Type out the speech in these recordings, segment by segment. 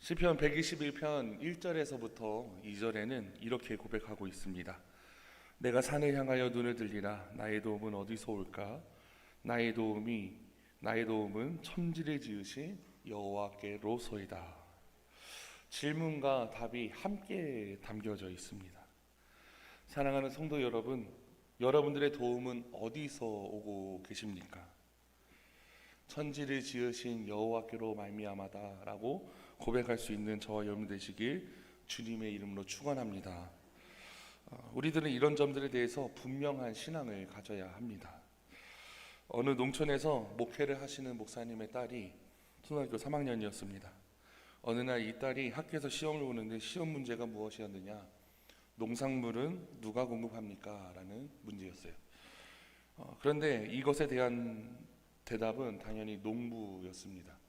시편 121편 1절에서부터 2절에는 이렇게 고백하고 있습니다. 내가 산을 향하여 눈을 들리라. 나의 도움은 어디서 올까? 나의 도움은 천지를 지으신 여호와께로소이다. 질문과 답이 함께 담겨져 있습니다. 사랑하는 성도 여러분, 여러분들의 도움은 어디서 오고 계십니까? 천지를 지으신 여호와께로 말미암아다라고 고백할 수 있는 저와 여러분 되시길 주님의 이름으로 축원합니다. 우리들은 이런 점들에 대해서 분명한 신앙을 가져야 합니다. 어느 농촌에서 목회를 하시는 목사님의 딸이 초등학교 3학년이었습니다. 어느 날 이 딸이 학교에서 시험을 보는데 시험 문제가 무엇이었느냐? 농산물은 누가 공급합니까? 라는 문제였어요. 그런데 이것에 대한 대답은 당연히 농부였습니다.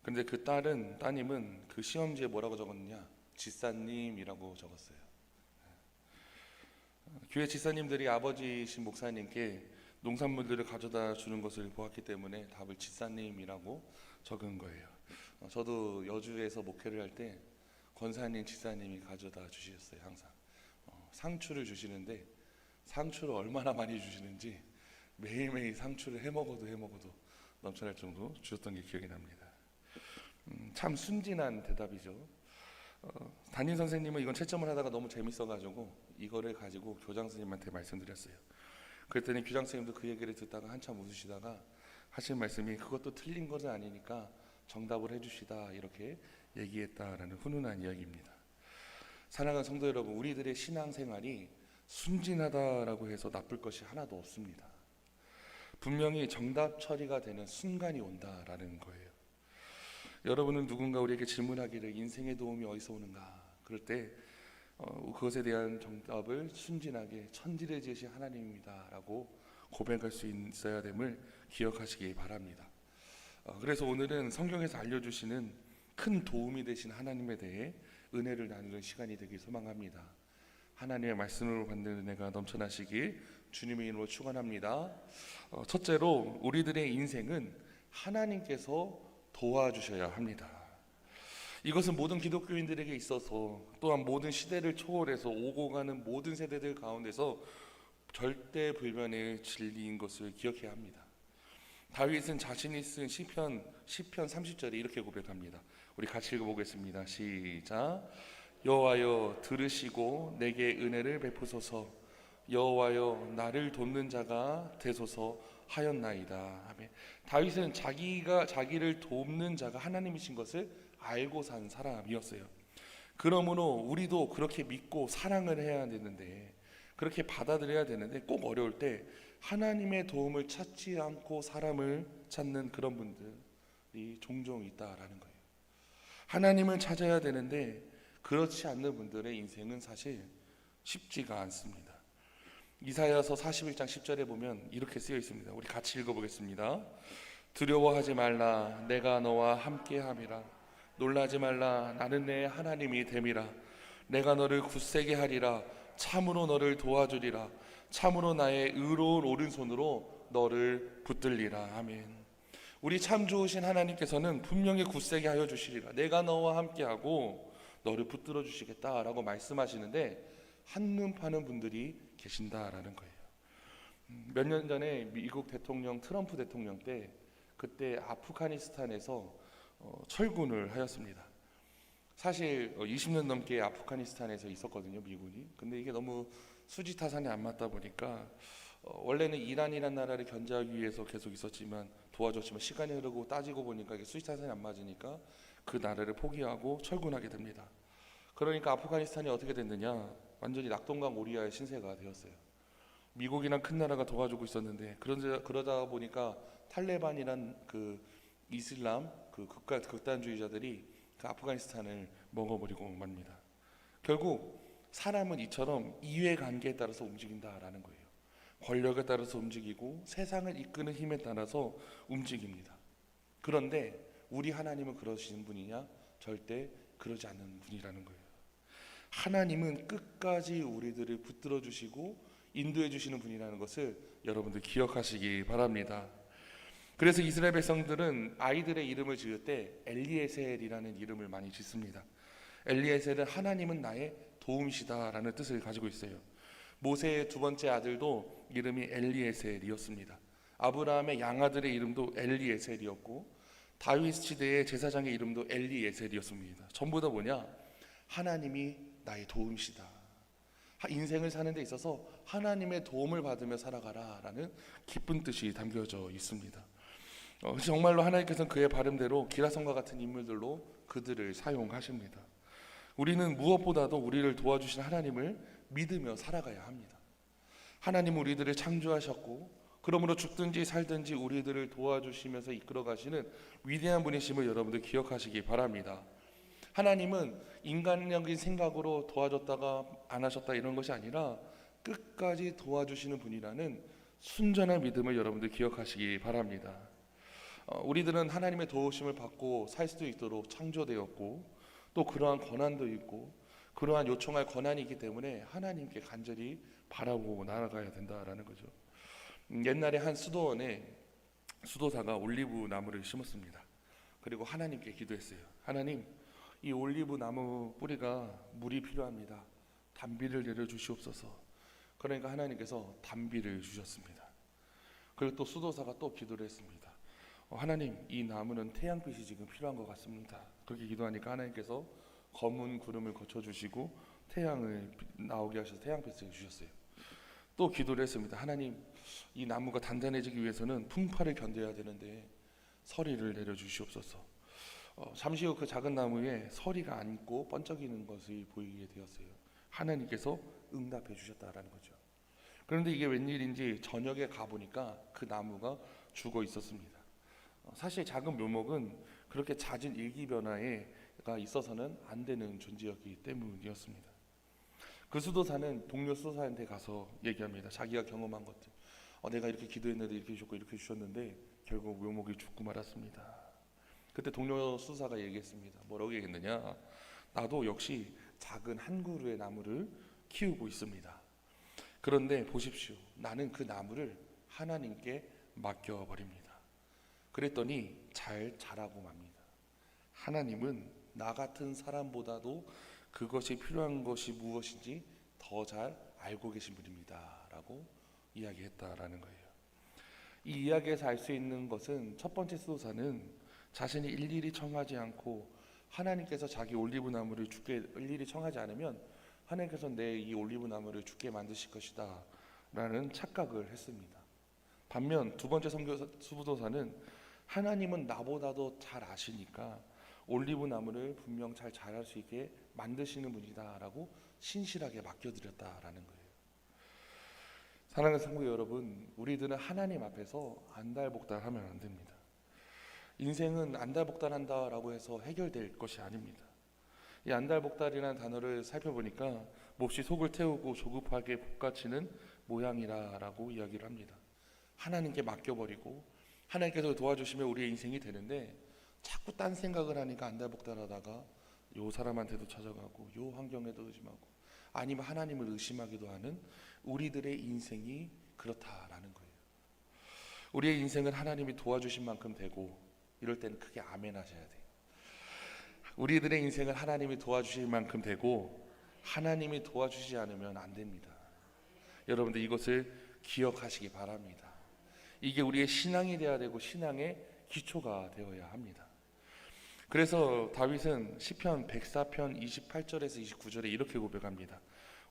그런데 그 따님은 그 시험지에 뭐라고 적었느냐? 지사님이라고 적었어요. 교회 지사님들이 아버지이신 목사님께 농산물들을 가져다 주는 것을 보았기 때문에 답을 지사님이라고 적은 거예요. 저도 여주에서 목회를 할 때 권사님, 지사님이 가져다 주셨어요. 항상 상추를 주시는데 상추를 얼마나 많이 주시는지 매일매일 상추를 해먹어도 넘쳐날 정도로 주셨던 게 기억이 납니다. 참 순진한 대답이죠. 담임 선생님은 이건 채점을 하다가 너무 재밌어가지고 이거를 가지고 교장 선생님한테 말씀드렸어요. 그랬더니 교장 선생님도 그 얘기를 듣다가 한참 웃으시다가 하신 말씀이 그것도 틀린 것은 아니니까 정답을 해주시다 이렇게 얘기했다라는 훈훈한 이야기입니다. 사랑하는 성도 여러분, 우리들의 신앙생활이 순진하다라고 해서 나쁠 것이 하나도 없습니다. 분명히 정답 처리가 되는 순간이 온다라는 거예요. 여러분은 누군가 우리에게 질문하기를 인생의 도움이 어디서 오는가? 그럴 때 그것에 대한 정답을 순진하게 천지를 지으신 하나님입니다 라고 고백할 수 있어야 됨을 기억하시기 바랍니다. 그래서 오늘은 성경에서 알려주시는 큰 도움이 되신 하나님에 대해 은혜를 나누는 시간이 되길 소망합니다. 하나님의 말씀으로 받는 은혜가 넘쳐나시길 주님의 이름으로 축원합니다. 첫째로 우리들의 인생은 하나님께서 도와주셔야 합니다. 이것은 모든 기독교인들에게 있어서 또한 모든 시대를 초월해서 오고 가는 모든 세대들 가운데서 절대불변의 진리인 것을 기억해야 합니다. 다윗은 자신이 쓴 시편 30절에 이렇게 고백합니다. 우리 같이 읽어보겠습니다. 시작. 여호와여 들으시고 내게 은혜를 베푸소서. 여호와여 나를 돕는 자가 되소서 하였나이다. 아멘. 다윗은 자기를 돕는 자가 하나님이신 것을 알고 산 사람이었어요. 그러므로 우리도 그렇게 믿고 사랑을 해야 되는데, 그렇게 받아들여야 되는데 꼭 어려울 때 하나님의 도움을 찾지 않고 사람을 찾는 그런 분들이 종종 있다라는 거예요. 하나님을 찾아야 되는데 그렇지 않는 분들의 인생은 사실 쉽지가 않습니다. 이사야서 41장 10절에 보면 이렇게 쓰여 있습니다. 우리 같이 읽어보겠습니다. 두려워하지 말라. 내가 너와 함께함이라. 놀라지 말라. 나는 내 하나님이 됨이라. 내가 너를 굳세게 하리라. 참으로 너를 도와주리라. 참으로 나의 의로운 오른손으로 너를 붙들리라. 아멘. 우리 참 좋으신 하나님께서는 분명히 굳세게 하여 주시리라. 내가 너와 함께하고 너를 붙들어 주시겠다라고 말씀하시는데 한눈 파는 분들이 계신다라는 거예요. 몇 년 전에 미국 대통령 트럼프 대통령 때 그때 아프가니스탄에서 철군을 하였습니다. 사실 20년 넘게 아프가니스탄에서 있었거든요, 미군이. 근데 이게 너무 수지타산이 안 맞다 보니까 원래는 이란이란 나라를 견제하기 위해서 계속 있었지만 도와줬지만 시간이 흐르고 따지고 보니까 이게 수지타산이 안 맞으니까 그 나라를 포기하고 철군하게 됩니다. 그러니까 아프가니스탄이 어떻게 됐느냐? 완전히 낙동강 오리아의 신세가 되었어요. 미국이란 큰 나라가 도와주고 있었는데 그러다 보니까 탈레반이란 그 이슬람 그 극단주의자들이 그 아프가니스탄을 먹어버리고 맙니다. 결국 사람은 이처럼 이해관계에 따라서 움직인다라는 거예요. 권력에 따라서 움직이고 세상을 이끄는 힘에 따라서 움직입니다. 그런데 우리 하나님은 그러시는 분이냐? 절대 그러지 않는 분이라는 거예요. 하나님은 끝까지 우리들을 붙들어 주시고 인도해 주시는 분이라는 것을 여러분들 기억하시기 바랍니다. 그래서 이스라엘 백성들은 아이들의 이름을 지을 때 엘리에셀이라는 이름을 많이 짓습니다. 엘리에셀은 하나님은 나의 도움이시다라는 뜻을 가지고 있어요. 모세의 두 번째 아들도 이름이 엘리에셀이었습니다. 아브라함의 양아들의 이름도 엘리에셀이었고 다윗 시대의 제사장의 이름도 엘리에셀이었습니다. 전부 다 뭐냐? 하나님이 나의 도움이시다. 인생을 사는 데 있어서 하나님의 도움을 받으며 살아가라라는 기쁜 뜻이 담겨져 있습니다. 정말로 하나님께서는 그의 발음대로 기라성과 같은 인물들로 그들을 사용하십니다. 우리는 무엇보다도 우리를 도와주신 하나님을 믿으며 살아가야 합니다. 하나님은 우리들을 창조하셨고 그러므로 죽든지 살든지 우리들을 도와주시면서 이끌어 가시는 위대한 분이심을 여러분들 기억하시기 바랍니다. 하나님은 인간적인 생각으로 도와줬다가 안 하셨다 이런 것이 아니라 끝까지 도와주시는 분이라는 순전한 믿음을 여러분들 기억하시기 바랍니다. 우리들은 하나님의 도우심을 받고 살 수도 있도록 창조되었고 또 그러한 권한도 있고 그러한 요청할 권한이 있기 때문에 하나님께 간절히 바라보고 나아가야 된다라는 거죠. 옛날에 한 수도원에 수도사가 올리브 나무를 심었습니다. 그리고 하나님께 기도했어요. 하나님, 이 올리브 나무 뿌리가 물이 필요합니다. 단비를 내려주시옵소서. 그러니까 하나님께서 단비를 주셨습니다. 그리고 또 수도사가 또 기도를 했습니다. 하나님, 이 나무는 태양빛이 지금 필요한 것 같습니다. 그렇게 기도하니까 하나님께서 검은 구름을 거쳐주시고 태양을 나오게 하셔서 태양빛을 주셨어요. 또 기도를 했습니다. 하나님, 이 나무가 단단해지기 위해서는 풍파를 견뎌야 되는데 서리를 내려주시옵소서. 잠시 후 그 작은 나무에 서리가 앉고 번쩍이는 것이 보이게 되었어요. 하나님께서 응답해 주셨다라는 거죠. 그런데 이게 웬일인지 저녁에 가보니까 그 나무가 죽어 있었습니다. 사실 작은 묘목은 그렇게 잦은 일기변화가 있어서는 안 되는 존재였기 때문이었습니다. 그 수도사는 동료 수도사한테 가서 얘기합니다. 자기가 경험한 것들. 내가 이렇게 기도했는데 이렇게 주셨고 이렇게 주셨는데 결국 묘목이 죽고 말았습니다. 그때 동료 수도사가 얘기했습니다. 뭐라고 얘기했느냐? 나도 역시 작은 한 그루의 나무를 키우고 있습니다. 그런데 보십시오. 나는 그 나무를 하나님께 맡겨버립니다. 그랬더니 잘 자라고 맙니다. 하나님은 나 같은 사람보다도 그것이 필요한 것이 무엇인지 더 잘 알고 계신 분입니다. 라고 이야기했다라는 거예요. 이 이야기에서 알 수 있는 것은 첫 번째 수도사는 자신이 일일이 청하지 않고 하나님께서 자기 올리브 나무를 죽게 일일이 청하지 않으면 하나님께서 내 이 올리브 나무를 죽게 만드실 것이다 라는 착각을 했습니다. 반면 두 번째 수도사는 하나님은 나보다도 잘 아시니까 올리브 나무를 분명 잘 자랄 수 있게 만드시는 분이다 라고 신실하게 맡겨드렸다라는 거예요. 사랑하는 성도 여러분, 우리들은 하나님 앞에서 안달복달하면 안 됩니다. 인생은 안달복달한다라고 해서 해결될 것이 아닙니다. 이 안달복달이라는 단어를 살펴보니까 몹시 속을 태우고 조급하게 볶아치는 모양이라고 이야기를 합니다. 하나님께 맡겨버리고 하나님께서 도와주시면 우리의 인생이 되는데 자꾸 딴 생각을 하니까 안달복달하다가 요 사람한테도 찾아가고 요 환경에도 의심하고 아니면 하나님을 의심하기도 하는 우리들의 인생이 그렇다라는 거예요. 우리의 인생은 하나님이 도와주신 만큼 되고 이럴 때는 크게 아멘 하셔야 돼요. 우리들의 인생을 하나님이 도와주실 만큼 되고 하나님이 도와주시지 않으면 안 됩니다. 여러분들 이것을 기억하시기 바랍니다. 이게 우리의 신앙이 되어야 되고 신앙의 기초가 되어야 합니다. 그래서 다윗은 시편 104편 28절에서 29절에 이렇게 고백합니다.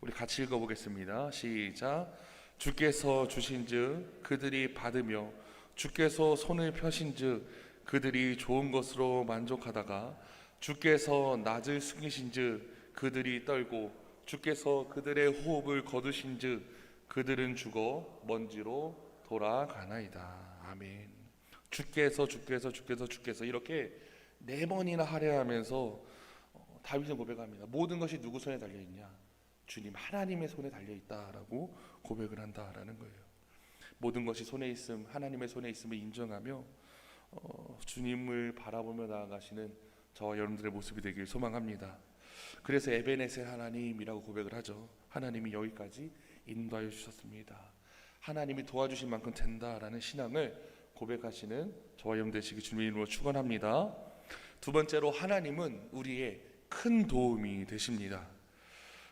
우리 같이 읽어보겠습니다. 시작. 주께서 주신즉 그들이 받으며 주께서 손을 펴신즉 그들이 좋은 것으로 만족하다가 주께서 낯을 숙이신즉 그들이 떨고 주께서 그들의 호흡을 거두신즉 그들은 죽어 먼지로 돌아가나이다. 아멘. 주께서 이렇게 4번이나 하려 하면서 다윗은 고백합니다. 모든 것이 누구 손에 달려있냐? 주님 하나님의 손에 달려있다라고 고백을 한다라는 거예요. 모든 것이 손에 있음, 하나님의 손에 있음을 인정하며 주님을 바라보며 나아가시는 저와 여러분들의 모습이 되길 소망합니다. 그래서 에베네셀 하나님이라고 고백을 하죠. 하나님이 여기까지 인도하여 주셨습니다. 하나님이 도와주신 만큼 된다라는 신앙을 고백하시는 저와 여러분 되시기 주님의 이름으로 축원합니다. 두 번째로 하나님은 우리의 큰 도움이 되십니다.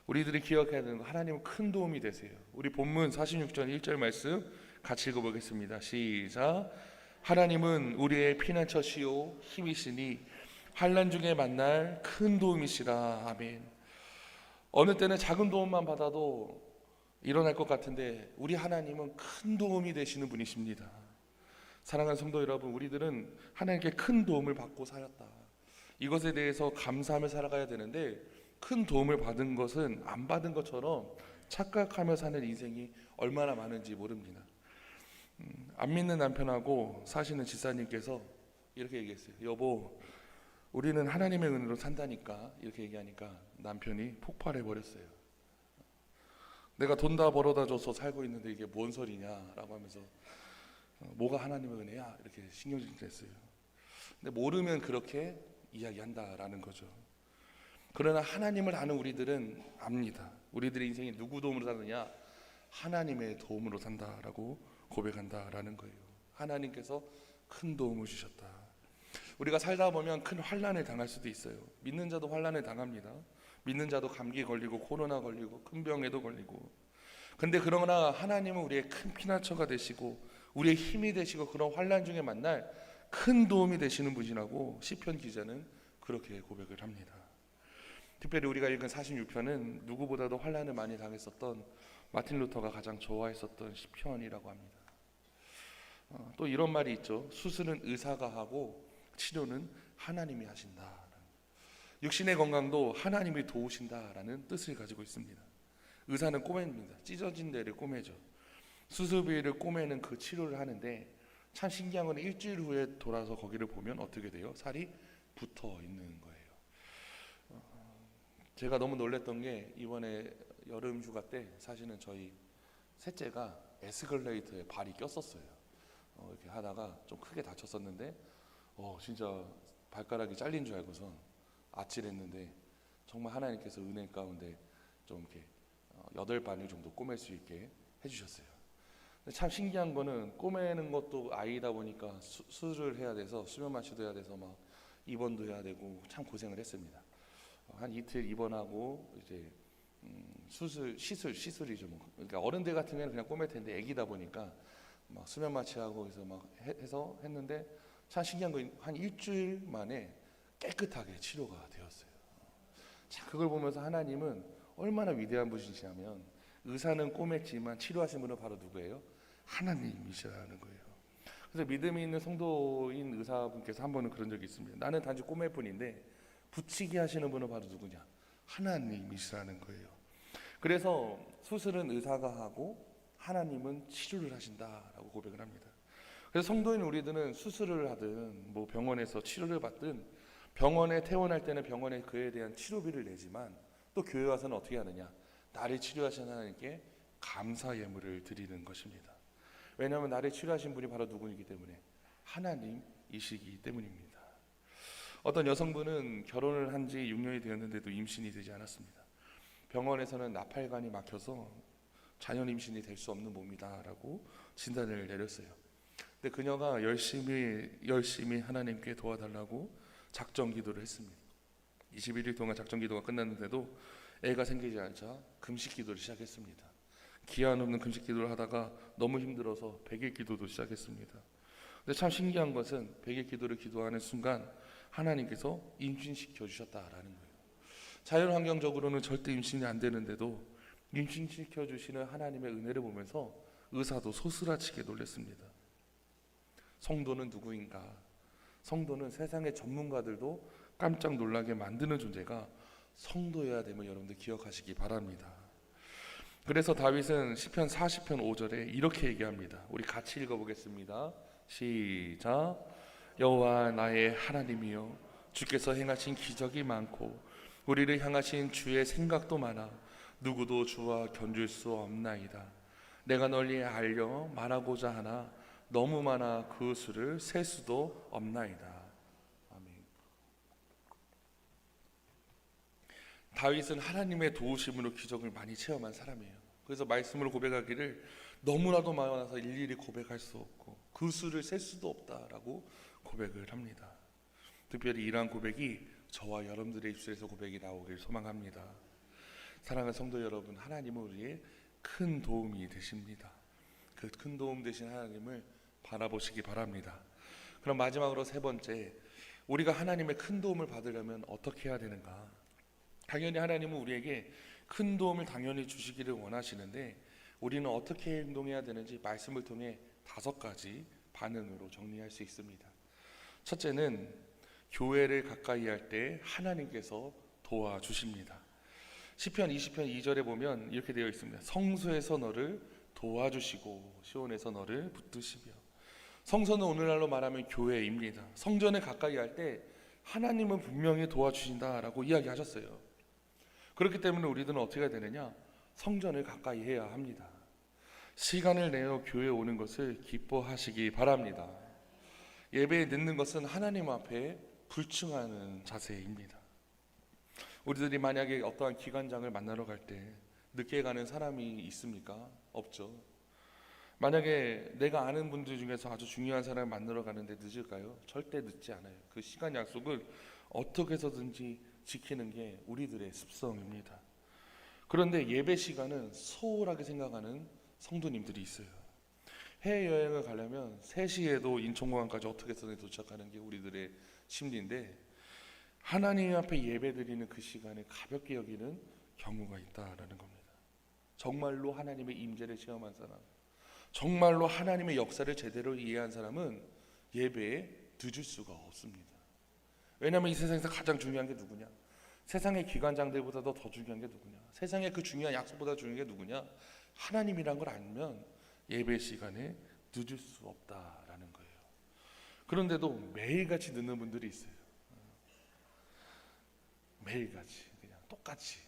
우리들이 기억해야 되는 거, 하나님은 큰 도움이 되세요. 우리 본문 46절 1절 말씀 같이 읽어보겠습니다. 시작. 하나님은 우리의 피난처시요 힘이시니 환난 중에 만날 큰 도움이시라. 아멘. 어느 때는 작은 도움만 받아도 일어날 것 같은데 우리 하나님은 큰 도움이 되시는 분이십니다. 사랑하는 성도 여러분, 우리들은 하나님께 큰 도움을 받고 살았다. 이것에 대해서 감사하며 살아가야 되는데 큰 도움을 받은 것은 안 받은 것처럼 착각하며 사는 인생이 얼마나 많은지 모릅니다. 안 믿는 남편하고 사시는 집사님께서 이렇게 얘기했어요. 여보, 우리는 하나님의 은혜로 산다니까. 이렇게 얘기하니까 남편이 폭발해 버렸어요. 내가 돈 다 벌어다 줘서 살고 있는데 이게 뭔 소리냐라고 하면서 뭐가 하나님의 은혜야? 이렇게 신경질냈어요. 근데 모르면 그렇게 이야기한다라는 거죠. 그러나 하나님을 아는 우리들은 압니다. 우리들의 인생이 누구 도움으로 사느냐? 하나님의 도움으로 산다라고 고백한다라는 거예요. 하나님께서 큰 도움을 주셨다. 우리가 살다 보면 큰 환난을 당할 수도 있어요. 믿는 자도 환난을 당합니다. 믿는 자도 감기 걸리고 코로나 걸리고 큰 병에도 걸리고. 근데 그러나 하나님은 우리의 큰 피난처가 되시고 우리의 힘이 되시고 그런 환난 중에 만날 큰 도움이 되시는 분이라고 시편 기자는 그렇게 고백을 합니다. 특별히 우리가 읽은 46편은 누구보다도 환난을 많이 당했었던 마틴 루터가 가장 좋아했었던 시편이라고 합니다. 또 이런 말이 있죠. 수술은 의사가 하고 치료는 하나님이 하신다. 육신의 건강도 하나님이 도우신다라는 뜻을 가지고 있습니다. 의사는 꼬맵니다. 찢어진 데를 꼬매죠. 수술 부위를 꼬매는 그 치료를 하는데 참 신기한 건 일주일 후에 돌아서 거기를 보면 어떻게 돼요? 살이 붙어 있는 거예요. 제가 너무 놀랐던 게 이번에 여름 휴가 때 사실은 저희 셋째가 에스컬레이터에 발이 꼈었어요. 이렇게 하다가 좀 크게 다쳤었는데 진짜 발가락이 잘린 줄 알고선 아찔했는데 정말 하나님께서 은혜 가운데 좀 이렇게 8바늘 정도 꼬맬 수 있게 해주셨어요. 근데 참 신기한 거는 꼬매는 것도 아이다 보니까 수술을 해야 돼서 수면 마취도 해야 돼서 막 입원도 해야 되고 참 고생을 했습니다. 한 이틀 입원하고 이제 시술이죠. 뭐. 그러니까 어른들 같으면 그냥 꼬맬 텐데 아기다 보니까 막 수면 마취하고 해서 막 해서 했는데 참 신기한 거 한 일주일 만에 깨끗하게 치료가 되었어요. 자, 그걸 보면서 하나님은 얼마나 위대한 분이시냐면 의사는 꼬맸지만 치료하신 분은 바로 누구예요? 하나님이시라는 거예요. 그래서 믿음이 있는 성도인 의사분께서 한 번은 그런 적이 있습니다. 나는 단지 꼬맬 뿐인데 붙이게 하시는 분은 바로 누구냐? 하나님이시라는 거예요. 그래서 수술은 의사가 하고 하나님은 치료를 하신다라고 고백을 합니다. 그래서 성도인 우리들은 수술을 하든 뭐 병원에서 치료를 받든 병원에 퇴원할 때는 병원에 그에 대한 치료비를 내지만 또 교회 와서는 어떻게 하느냐? 나를 치료하신 하나님께 감사 예물을 드리는 것입니다. 왜냐하면 나를 치료하신 분이 바로 누구이기 때문에 하나님이시기 때문입니다. 어떤 여성분은 결혼을 한 지 6년이 되었는데도 임신이 되지 않았습니다. 병원에서는 나팔관이 막혀서 자연 임신이 될 수 없는 몸이다라고 진단을 내렸어요. 근데 그녀가 열심히 하나님께 도와달라고 작정 기도를 했습니다. 21일 동안 작정 기도가 끝났는데도 애가 생기지 않자 금식 기도를 시작했습니다. 기한 없는 금식 기도를 하다가 너무 힘들어서 100일 기도도 시작했습니다. 근데 참 신기한 것은 100일 기도를 기도하는 순간 하나님께서 임신시켜 주셨다라는 거예요. 자연 환경적으로는 절대 임신이 안 되는데도 임신시켜 주시는 하나님의 은혜를 보면서 의사도 소스라치게 놀랐습니다. 성도는 누구인가? 성도는 세상의 전문가들도 깜짝 놀라게 만드는 존재가 성도여야 됨을 여러분들 기억하시기 바랍니다. 그래서 다윗은 시편 40편 5절에 이렇게 얘기합니다. 우리 같이 읽어보겠습니다. 시작. 여호와 나의 하나님이여, 주께서 행하신 기적이 많고 우리를 향하신 주의 생각도 많아 누구도 주와 견줄 수 없나이다. 내가 널리 알려 말하고자 하나 너무 많아 그 수를 셀 수도 없나이다. 아멘. 다윗은 하나님의 도우심으로 기적을 많이 체험한 사람이에요. 그래서 말씀으로 고백하기를 너무나도 많아서 일일이 고백할 수 없고 그 수를 셀 수도 없다라고 고백을 합니다. 특별히 이러한 고백이 저와 여러분들의 입술에서 고백이 나오길 소망합니다. 사랑하는 성도 여러분, 하나님은 우리의 큰 도움이 되십니다. 그 큰 도움 되신 하나님을 바라보시기 바랍니다. 그럼 마지막으로 세 번째, 우리가 하나님의 큰 도움을 받으려면 어떻게 해야 되는가? 당연히 하나님은 우리에게 큰 도움을 당연히 주시기를 원하시는데 우리는 어떻게 행동해야 되는지 말씀을 통해 5가지 반응으로 정리할 수 있습니다. 첫째는 교회를 가까이 할 때 하나님께서 도와주십니다. 시편 20편 2절에 보면 이렇게 되어 있습니다. 성소에서 너를 도와주시고 시온에서 너를 붙드시며. 성소는 오늘날로 말하면 교회입니다. 성전에 가까이 할 때 하나님은 분명히 도와주신다라고 이야기하셨어요. 그렇기 때문에 우리들은 어떻게 해야 되느냐? 성전을 가까이 해야 합니다. 시간을 내어 교회에 오는 것을 기뻐하시기 바랍니다. 예배에 늦는 것은 하나님 앞에 불충하는 자세입니다. 우리들이 만약에 어떠한 기관장을 만나러 갈 때 늦게 가는 사람이 있습니까? 없죠. 만약에 내가 아는 분들 중에서 아주 중요한 사람을 만나러 가는데 늦을까요? 절대 늦지 않아요. 그 시간 약속을 어떻게 해서든지 지키는 게 우리들의 습성입니다. 그런데 예배 시간은 소홀하게 생각하는 성도님들이 있어요. 해외여행을 가려면 3시에도 인천공항까지 어떻게 해서든 도착하는 게 우리들의 심리인데 하나님 앞에 예배드리는 그 시간을 가볍게 여기는 경우가 있다라는 겁니다. 정말로 하나님의 임재를 체험한 사람, 정말로 하나님의 역사를 제대로 이해한 사람은 예배에 늦을 수가 없습니다. 왜냐하면 이 세상에서 가장 중요한 게 누구냐? 세상의 기관장들보다도 더 중요한 게 누구냐? 세상의 그 중요한 약속보다 중요한 게 누구냐? 하나님이란 걸 알면 예배 시간에 늦을 수 없다라는 거예요. 그런데도 매일같이 늦는 분들이 있어요. 매일같이 그냥 똑같이.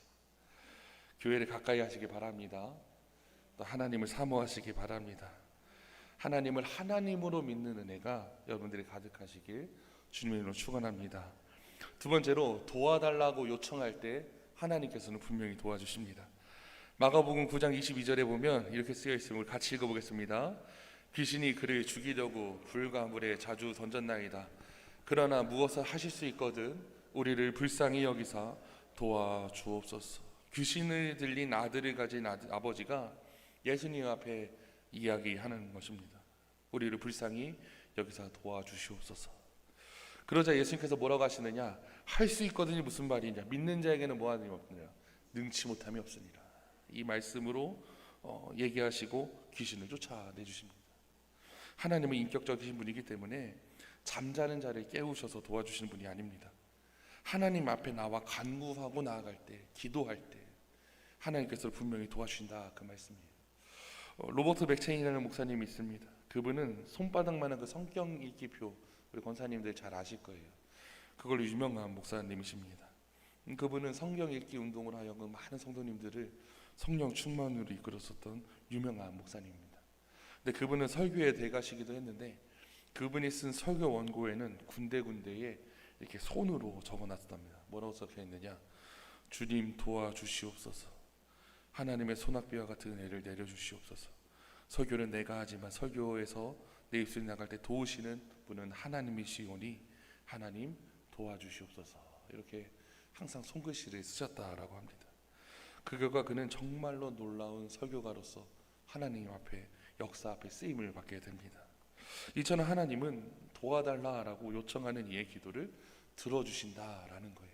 교회를 가까이 하시기 바랍니다. 또 하나님을 사모하시기 바랍니다. 하나님을 하나님으로 믿는 은혜가 여러분들이 가득하시길 주님의 이름으로 축원합니다. 두 번째로 도와달라고 요청할 때 하나님께서는 분명히 도와주십니다. 마가복음 9장 22절에 보면 이렇게 쓰여 있음을 같이 읽어보겠습니다. 귀신이 그를 죽이려고 불과 물에 자주 던졌나이다. 그러나 무엇을 하실 수 있거든 우리를 불쌍히 여기사 도와주옵소서. 귀신을 들린 아들을 가진 아버지가 예수님 앞에 이야기하는 것입니다. 우리를 불쌍히 여기사 도와주시옵소서. 그러자 예수님께서 뭐라고 하시느냐? 할 수 있거든이 무슨 말이냐? 믿는 자에게는 뭐하니 없느냐? 능치 못함이 없으니라. 이 말씀으로 얘기하시고 귀신을 쫓아내주십니다. 하나님은 인격적이신 분이기 때문에 잠자는 자를 깨우셔서 도와주시는 분이 아닙니다. 하나님 앞에 나와 간구하고 나아갈 때, 기도할 때 하나님께서 분명히 도와주신다 그 말씀이에요. 로버트 맥체인이라는 목사님이 있습니다. 그분은 손바닥만한 그 성경 읽기표 우리 권사님들 잘 아실 거예요. 그걸로 유명한 목사님이십니다. 그분은 성경 읽기 운동을 하여금 많은 성도님들을 성령 충만으로 이끌었었던 유명한 목사님입니다. 근데 그분은 설교의 대가시기도 했는데 그분이 쓴 설교 원고에는 군데군데에 이렇게 손으로 적어놨답니다. 뭐라고 적혀있느냐? 주님 도와주시옵소서. 하나님의 소낙비와 같은 은혜를 내려주시옵소서. 설교는 내가 하지만 설교에서 내 입술이 나갈 때 도우시는 분은 하나님이시오니 하나님 도와주시옵소서. 이렇게 항상 손글씨를 쓰셨다라고 합니다. 그 결과 그는 정말로 놀라운 설교가로서 하나님 앞에 역사 앞에 쓰임을 받게 됩니다. 이처럼 하나님은 도와달라라고 요청하는 이의 기도를 들어주신다라는 거예요.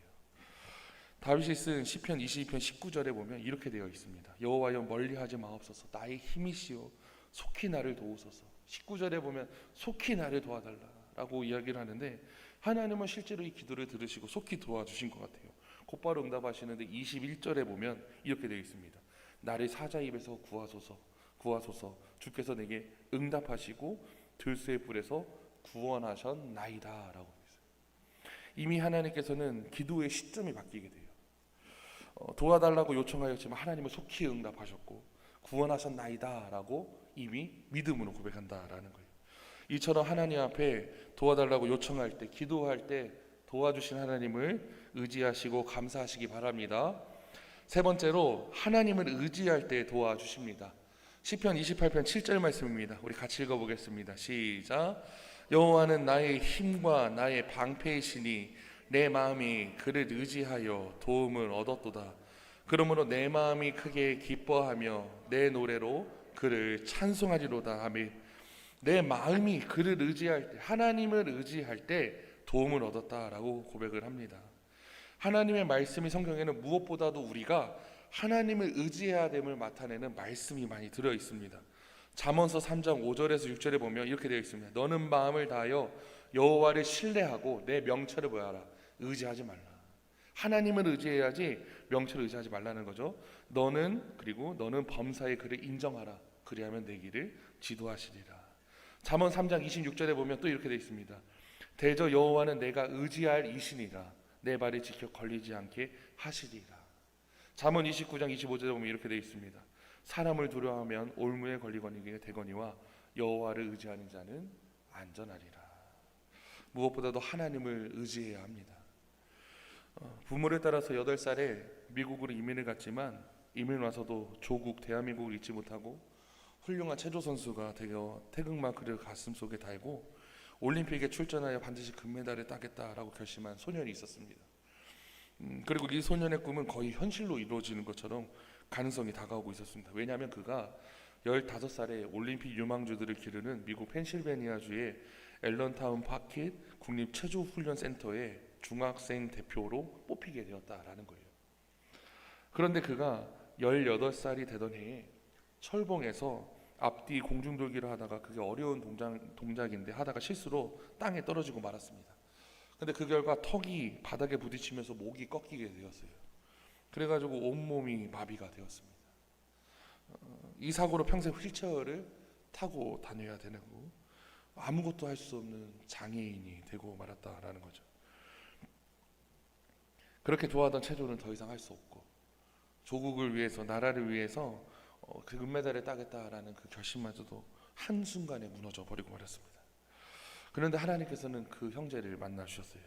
다윗이 쓴 시편 22편 19절에 보면 이렇게 되어 있습니다. 여호와여 멀리하지 마옵소서. 나의 힘이시오 속히 나를 도우소서. 19절에 보면 속히 나를 도와달라라고 이야기를 하는데 하나님은 실제로 이 기도를 들으시고 속히 도와주신 것 같아요. 곧바로 응답하시는데 21절에 보면 이렇게 되어 있습니다. 나를 사자 입에서 구하소서 구하소서. 주께서 내게 응답하시고 들쇠의 뿔에서 구원하셨나이다 라고 했어요. 이미 하나님께서는 기도의 시점이 바뀌게 돼요. 도와달라고 요청하였지만 하나님은 속히 응답하셨고 구원하셨나이다 라고 이미 믿음으로 고백한다라는 거예요. 이처럼 하나님 앞에 도와달라고 요청할 때, 기도할 때 도와주신 하나님을 의지하시고 감사하시기 바랍니다. 세 번째로 하나님을 의지할 때 도와주십니다. 시편 28편 7절 말씀입니다. 우리 같이 읽어보겠습니다. 시작. 여호와는 나의 힘과 나의 방패이시니 내 마음이 그를 의지하여 도움을 얻었도다. 그러므로 내 마음이 크게 기뻐하며 내 노래로 그를 찬송하리로다. 아멘. 내 마음이 그를 의지할 때, 하나님을 의지할 때 도움을 얻었다라고 고백을 합니다. 하나님의 말씀이 성경에는 무엇보다도 우리가 하나님을 의지해야 됨을 나타내는 말씀이 많이 들어 있습니다. 잠언서 3장 5절에서 6절에 보면 이렇게 되어 있습니다. 너는 마음을 다하여 여호와를 신뢰하고 내 명철을 뭐하라? 의지하지 말라. 하나님을 의지해야지 명철을 의지하지 말라는 거죠. 그리고 너는 범사에 그를 인정하라. 그리하면 내 길을 지도하시리라. 잠언 3장 26절에 보면 또 이렇게 되어 있습니다. 대저 여호와는 내가 의지할 이시니라. 내 발이 지켜 걸리지 않게 하시리라. 잠언 29장 25절에 보면 이렇게 되어 있습니다. 사람을 두려워하면 올무에 걸리거니와 되거니와 여호와를 의지하는 자는 안전하리라. 무엇보다도 하나님을 의지해야 합니다. 부모를 따라서 8살에 미국으로 이민을 갔지만 이민 와서도 조국 대한민국을 잊지 못하고 훌륭한 체조 선수가 되어 태극마크를 가슴속에 달고 올림픽에 출전하여 반드시 금메달을 따겠다라고 결심한 소년이 있었습니다. 그리고 이 소년의 꿈은 거의 현실로 이루어지는 것처럼 가능성이 다가오고 있었습니다. 왜냐하면 그가 15살에 올림픽 유망주들을 기르는 미국 펜실베니아주의 앨런타운 파킷 국립체조훈련센터의 중학생 대표로 뽑히게 되었다라는 거예요. 그런데 그가 18살이 되던 해에 철봉에서 앞뒤 공중돌기를 하다가 그게 어려운 동작인데 하다가 실수로 땅에 떨어지고 말았습니다. 근데 그 결과 턱이 바닥에 부딪히면서 목이 꺾이게 되었어요. 그래가지고 온몸이 마비가 되었습니다. 이 사고로 평생 휠체어를 타고 다녀야 되는 거, 아무것도 할 수 없는 장애인이 되고 말았다라는 거죠. 그렇게 좋아하던 체조는 더 이상 할 수 없고 조국을 위해서, 나라를 위해서 그 금메달을 따겠다라는 그 결심마저도 한순간에 무너져 버리고 말았습니다. 그런데 하나님께서는 그 형제를 만나 주셨어요.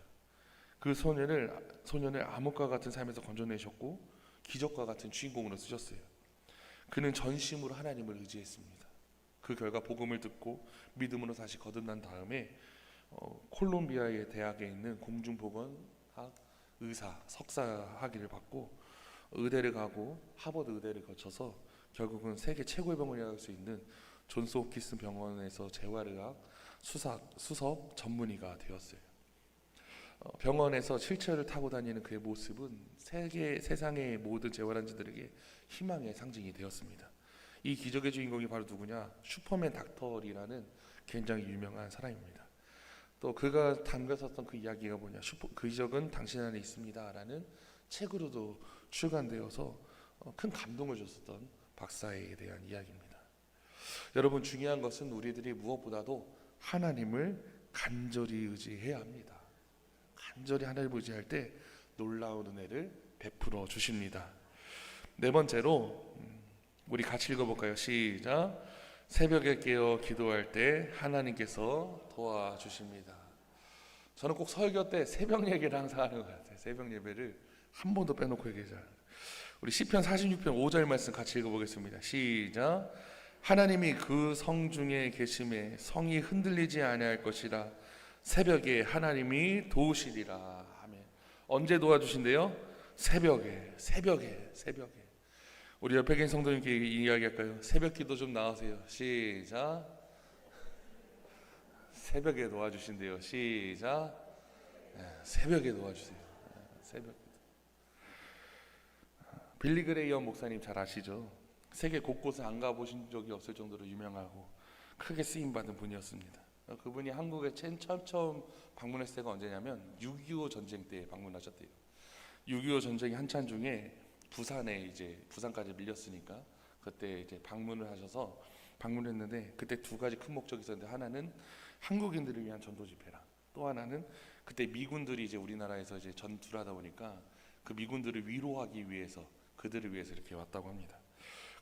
그 소년을 암흑과 같은 삶에서 건져내셨고 기적과 같은 주인공으로 쓰셨어요. 그는 전심으로 하나님을 의지했습니다. 그 결과 복음을 듣고 믿음으로 다시 거듭난 다음에 콜롬비아의 대학에 있는 공중보건학 의사 석사 학위를 받고 의대를 가고 하버드 의대를 거쳐서 결국은 세계 최고의 병원이라고 할 수 있는 존스 홉킨스 병원에서 재활의학 수석 전문의가 되었어요. 병원에서 휠체어를 타고 다니는 그의 모습은 세상의 모든 재활환자들에게 희망의 상징이 되었습니다. 이 기적의 주인공이 바로 누구냐? 슈퍼맨 닥터리라는 굉장히 유명한 사람입니다. 또 그가 담겼었던 그 이야기가 뭐냐? 그 기적은 당신 안에 있습니다라는 책으로도 출간되어서 큰 감동을 줬었던 박사에 대한 이야기입니다. 여러분, 중요한 것은 우리들이 무엇보다도 하나님을 간절히 의지해야 합니다. 간절히 하나님을 의지할 때 놀라운 은혜를 베풀어 주십니다. 네 번째로 우리 같이 읽어볼까요? 시작. 새벽에 깨어 기도할 때 하나님께서 도와주십니다. 저는 꼭 설교 때 새벽 예배를 항상 하는 것 같아요. 새벽 예배를 한 번도 빼놓고 얘기하지 않아요. 우리 시편 46편 5절 말씀 같이 읽어보겠습니다. 시작. 하나님이 그 성 중에 계심에 성이 흔들리지 아니할 것이라. 새벽에 하나님이 도우시리라. 아멘. 언제 도와주신대요? 새벽에. 우리 옆에 계신 성도님께 이야기할까요? 새벽 기도 좀 나오세요. 시작. 새벽에 도와주신대요. 시작. 새벽에 도와주세요. 새벽. 빌리 그레이엄 목사님 잘 아시죠? 세계 곳곳에 안 가보신 적이 없을 정도로 유명하고 크게 쓰임받은 분이었습니다. 그분이 한국에 처음 방문했을 때가 언제냐면 6.25 전쟁 때 방문하셨대요. 6.25 전쟁이 한참 중에 부산까지 밀렸으니까 그때 이제 방문을 하셔서 방문했는데 그때 두 가지 큰 목적이 있었는데 하나는 한국인들을 위한 전도 집회랑 또 하나는 그때 미군들이 이제 우리나라에서 이제 전투를 하다 보니까 그 미군들을 위로하기 위해서 그들을 위해서 이렇게 왔다고 합니다.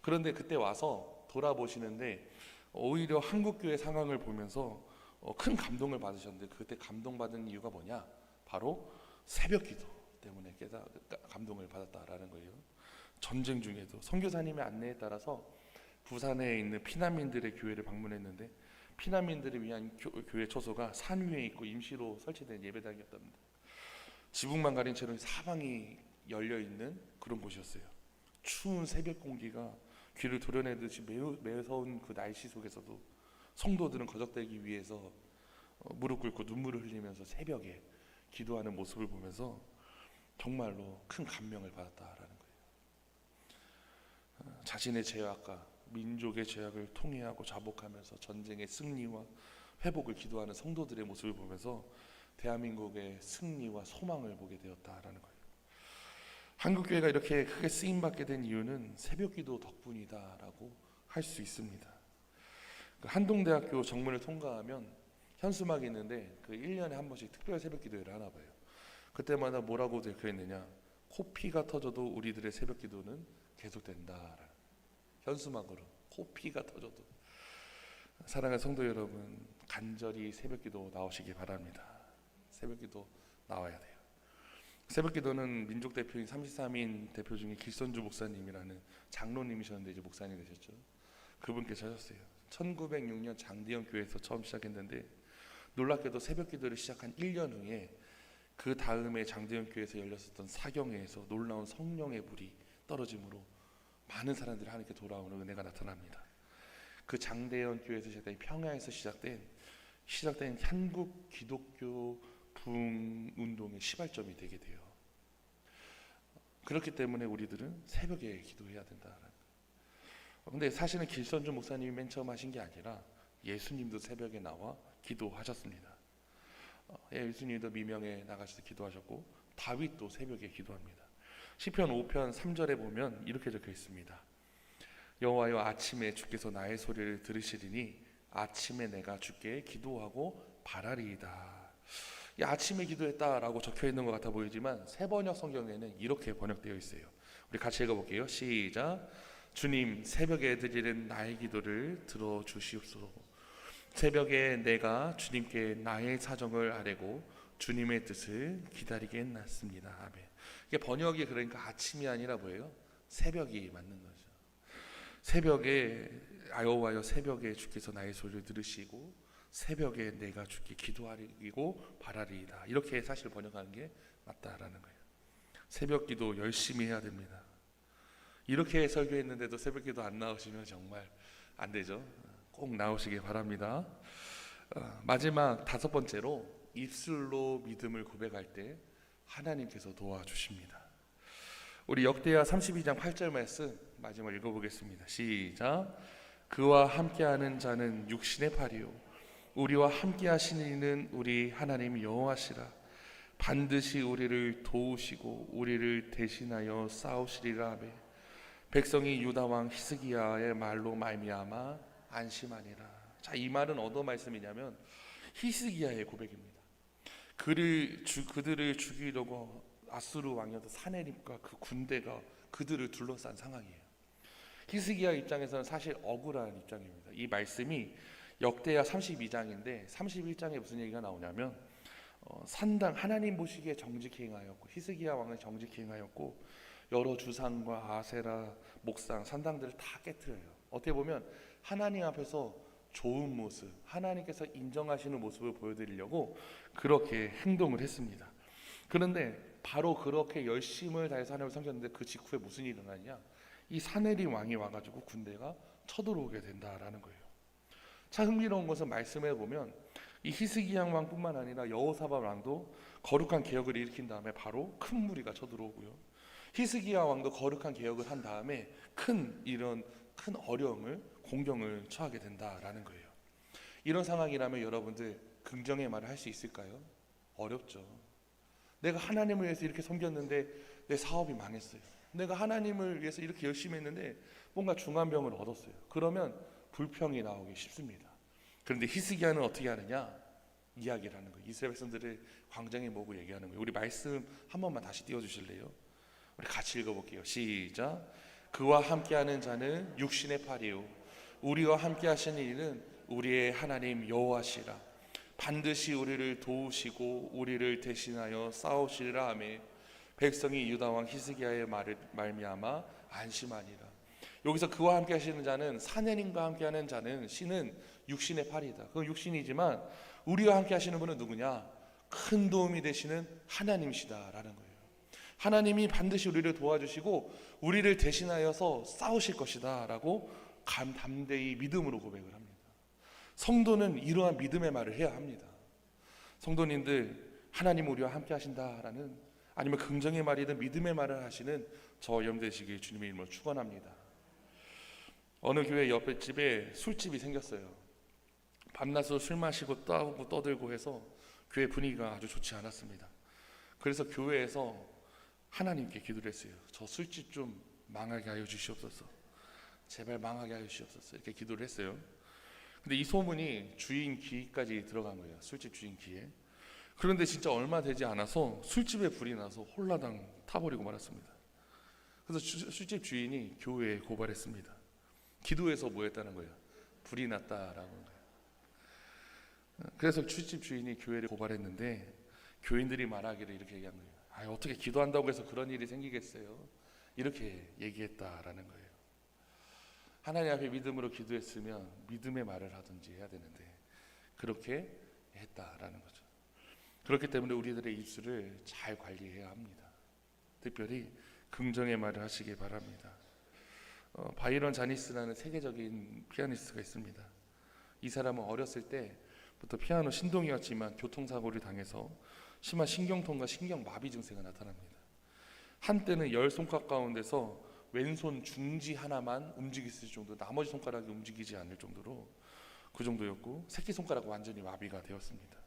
그런데 그때 와서 돌아보시는데 오히려 한국교회 상황을 보면서 큰 감동을 받으셨는데 그때 감동받은 이유가 뭐냐? 바로 새벽 기도 때문에 감동을 받았다라는 거예요. 전쟁 중에도 선교사님의 안내에 따라서 부산에 있는 피난민들의 교회를 방문했는데 피난민들을 위한 교회 초소가 산 위에 있고 임시로 설치된 예배당이었답니다. 지붕만 가린 채로 사방이 열려 있는 그런 곳이었어요. 추운 새벽 공기가 귀를 도려내듯이 매우 매서운 그 날씨 속에서도 성도들은 거적대기 위해서 무릎 꿇고 눈물을 흘리면서 새벽에 기도하는 모습을 보면서 정말로 큰 감명을 받았다라는 거예요. 자신의 죄악과 민족의 죄악을 통회하고 자복하면서 전쟁의 승리와 회복을 기도하는 성도들의 모습을 보면서 대한민국의 승리와 소망을 보게 되었다라는 거예요. 한국교회가 이렇게 크게 쓰임받게 된 이유는 새벽기도 덕분이다라고 할 수 있습니다. 한동대학교 정문을 통과하면 현수막이 있는데 그 1년에 한 번씩 특별 새벽기도회를 하나 봐요. 그때마다 뭐라고 적혀있느냐, 코피가 터져도 우리들의 새벽기도는 계속된다라는 현수막으로 코피가 터져도. 사랑하는 성도 여러분, 간절히 새벽기도 나오시기 바랍니다. 새벽기도 나와야 돼요. 새벽기도는 민족 대표인 33인 대표 중에 길선주 목사님이라는 장로님이셨는데 이제 목사님 되셨죠. 그분께서 하셨어요. 1906년 장대현 교회에서 처음 시작했는데 놀랍게도 새벽기도를 시작한 1년 후에 그 다음에 장대현 교회에서 열렸었던 사경회에서 놀라운 성령의 불이 떨어짐으로 많은 사람들이 하나님께 돌아오는 은혜가 나타납니다. 그 장대현 교회에서 시작된 평야에서 시작된 한국 기독교 부흥 운동의 시발점이 되게 돼요. 그렇기 때문에 우리들은 새벽에 기도해야 된다는 거예요. 근데 사실은 길선주 목사님이 맨 처음 하신 게 아니라 예수님도 새벽에 나와 기도하셨습니다. 예수님도 미명에 나가셔서 기도하셨고 다윗도 새벽에 기도합니다. 시편 5편 3절에 보면 이렇게 적혀 있습니다. 여호와여, 아침에 주께서 나의 소리를 들으시리니 아침에 내가 주께 기도하고 바라리이다. 이 아침에 기도했다라고 적혀 있는 것 같아 보이지만 새번역 성경에는 이렇게 번역되어 있어요. 우리 같이 읽어볼게요. 시작. 주님, 새벽에 드리는 나의 기도를 들어주시옵소서. 새벽에 내가 주님께 나의 사정을 아뢰고 주님의 뜻을 기다리겠습니다. 아멘. 이게 번역이 그러니까 아침이 아니라 뭐예요? 새벽이 맞는 거죠. 새벽에 여호와여, 새벽에 주께서 나의 소리를 들으시고 새벽에 내가 주께 기도하리고 바라리이다. 이렇게 사실 번역하는 게 맞다라는 거예요. 새벽 기도 열심히 해야 됩니다. 이렇게 설교했는데도 새벽 기도 안 나오시면 정말 안 되죠. 꼭 나오시기 바랍니다. 마지막 5번째로 입술로 믿음을 고백할 때 하나님께서 도와주십니다. 우리 역대하 32장 8절 말씀 마지막 읽어보겠습니다. 시작. 그와 함께하는 자는 육신의 팔이요 우리와 함께하시는 이는 우리 하나님 여호와시라. 반드시 우리를 도우시고 우리를 대신하여 싸우시리라 하매 백성이 유다 왕 히스기야의 말로 말미암아 안심하니라. 자, 이 말은 어떤 말씀이냐면 히스기야의 고백입니다. 그들을 죽이려고 아수르 왕이었던 사네립과 그 군대가 그들을 둘러싼 상황이에요. 히스기야 입장에서는 사실 억울한 입장입니다. 이 말씀이 역대하 32장인데 31장에 무슨 얘기가 나오냐면 산당 하나님 보시기에 정직히 행하였고 히스기야 왕은 정직히 행하였고 여러 주상과 아세라 목상 산당들을 다 깨트려요. 어떻게 보면 하나님 앞에서 좋은 모습, 하나님께서 인정하시는 모습을 보여드리려고 그렇게 행동을 했습니다. 그런데 바로 그렇게 열심을 다해서 하나님을 섬겼는데 그 직후에 무슨 일이 일어나냐, 이 사네립 왕이 와가지고 군대가 쳐들어오게 된다라는 거예요. 참 흥미로운 것은 말씀해 보면 이 히스기야 왕뿐만 아니라 여호사밧 왕도 거룩한 개혁을 일으킨 다음에 바로 큰 무리가 쳐들어오고요. 히스기야 왕도 거룩한 개혁을 한 다음에 큰 어려움을 공경을 처하게 된다라는 거예요. 이런 상황이라면 여러분들 긍정의 말을 할 수 있을까요? 어렵죠. 내가 하나님을 위해서 이렇게 섬겼는데 내 사업이 망했어요. 내가 하나님을 위해서 이렇게 열심히 했는데 뭔가 중환병을 얻었어요. 그러면 불평이 나오기 쉽습니다. 그런데 히스기야는 어떻게 하느냐? 이야기를 하는 거예요. 이스라엘 백성들을 광장에 모으고 얘기하는 거예요. 우리 말씀 한 번만 다시 띄워주실래요? 우리 같이 읽어볼게요. 시작. 그와 함께하는 자는 육신의 팔이요 우리와 함께하시는 이는 우리의 하나님 여호와시라. 반드시 우리를 도우시고 우리를 대신하여 싸우시리라 하매 백성이 유다 왕 히스기야의 말을 말미암아 안심하니라. 여기서 그와 함께 하시는 자는 사내님과 함께 하는 자는 신은 육신의 팔이다. 그건 육신이지만 우리와 함께 하시는 분은 누구냐? 큰 도움이 되시는 하나님이시다라는 거예요. 하나님이 반드시 우리를 도와주시고 우리를 대신하여서 싸우실 것이다 라고 담대히 믿음으로 고백을 합니다. 성도는 이러한 믿음의 말을 해야 합니다. 성도님들, 하나님 우리와 함께 하신다라는, 아니면 긍정의 말이든 믿음의 말을 하시는 저 여러분 되시길 주님의 이름으로 축원합니다. 어느 교회 옆에 집에 술집이 생겼어요. 밤낮으로 술 마시고 떠들고 떠들고 해서 교회 분위기가 아주 좋지 않았습니다. 그래서 교회에서 하나님께 기도를 했어요. 저 술집 좀 망하게 하여 주시옵소서. 제발 망하게 하여 주시옵소서. 이렇게 기도를 했어요. 근데 이 소문이 주인 귀까지 들어간 거예요. 술집 주인 귀에. 그런데 진짜 얼마 되지 않아서 술집에 불이 나서 홀라당 타버리고 말았습니다. 그래서 술집 주인이 교회에 고발했습니다. 기도해서 뭐 했다는 거예요? 불이 났다라는 거예요. 그래서 술집 주인이 교회를 고발했는데 교인들이 말하기를 이렇게 얘기한 거예요. 어떻게 기도한다고 해서 그런 일이 생기겠어요? 이렇게 얘기했다라는 거예요. 하나님 앞에 믿음으로 기도했으면 믿음의 말을 하든지 해야 되는데 그렇게 했다라는 거죠. 그렇기 때문에 우리들의 입술을 잘 관리해야 합니다. 특별히 긍정의 말을 하시기 바랍니다. 바이런 자니스라는 세계적인 피아니스트가 있습니다. 이 사람은 어렸을 때부터 피아노 신동이었지만 교통사고를 당해서 심한 신경통과 신경마비 증세가 나타납니다. 한때는 10손가락 가운데서 왼손 중지 하나만 움직일 수 있을 정도, 나머지 손가락이 움직이지 않을 정도로 그 정도였고, 새끼손가락 완전히 마비가 되었습니다.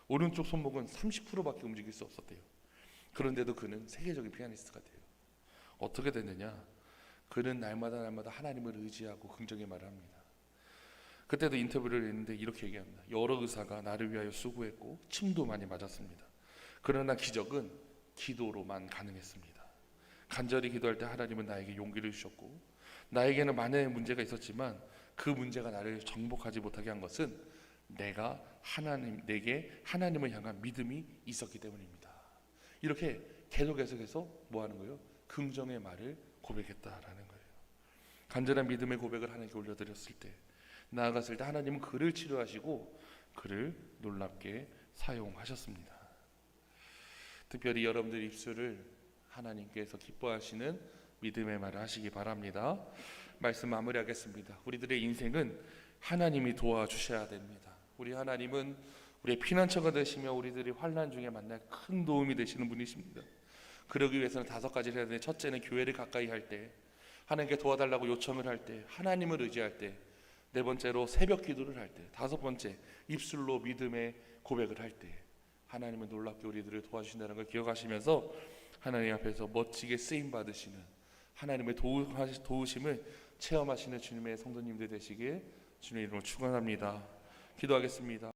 오른쪽 손목은 30%밖에 움직일 수 없었대요. 그런데도 그는 세계적인 피아니스트가 돼요. 어떻게 됐느냐? 그는 날마다 하나님을 의지하고 긍정의 말을 합니다. 그때도 인터뷰를 했는데 이렇게 얘기합니다. 여러 의사가 나를 위하여 수고했고 침도 많이 맞았습니다. 그러나 기적은 기도로만 가능했습니다. 간절히 기도할 때 하나님은 나에게 용기를 주셨고, 나에게는 많은 문제가 있었지만 그 문제가 나를 정복하지 못하게 한 것은 내게 하나님을 향한 믿음이 있었기 때문입니다. 이렇게 계속해서 뭐 하는 거예요? 긍정의 말을 고백했다라는 거예요. 간절한 믿음의 고백을 하나님께 올려드렸을 때, 나아갔을 때 하나님은 그를 치료하시고 그를 놀랍게 사용하셨습니다. 특별히 여러분들 입술을 하나님께서 기뻐하시는 믿음의 말을 하시기 바랍니다. 말씀 마무리하겠습니다. 우리들의 인생은 하나님이 도와주셔야 됩니다. 우리 하나님은 우리의 피난처가 되시며 우리들이 환난 중에 만날 큰 도움이 되시는 분이십니다. 그러기 위해서는 5가지를 해야 되는데, 첫째는 교회를 가까이 할 때, 하나님께 도와달라고 요청을 할 때, 하나님을 의지할 때, 4번째로 새벽 기도를 할 때, 5번째 입술로 믿음의 고백을 할 때 하나님은 놀랍게 우리들을 도와주신다는 걸 기억하시면서 하나님 앞에서 멋지게 쓰임 받으시는 하나님의 도우심을 체험하시는 주님의 성도님들 되시길 주님 이름으로 축원합니다. 기도하겠습니다.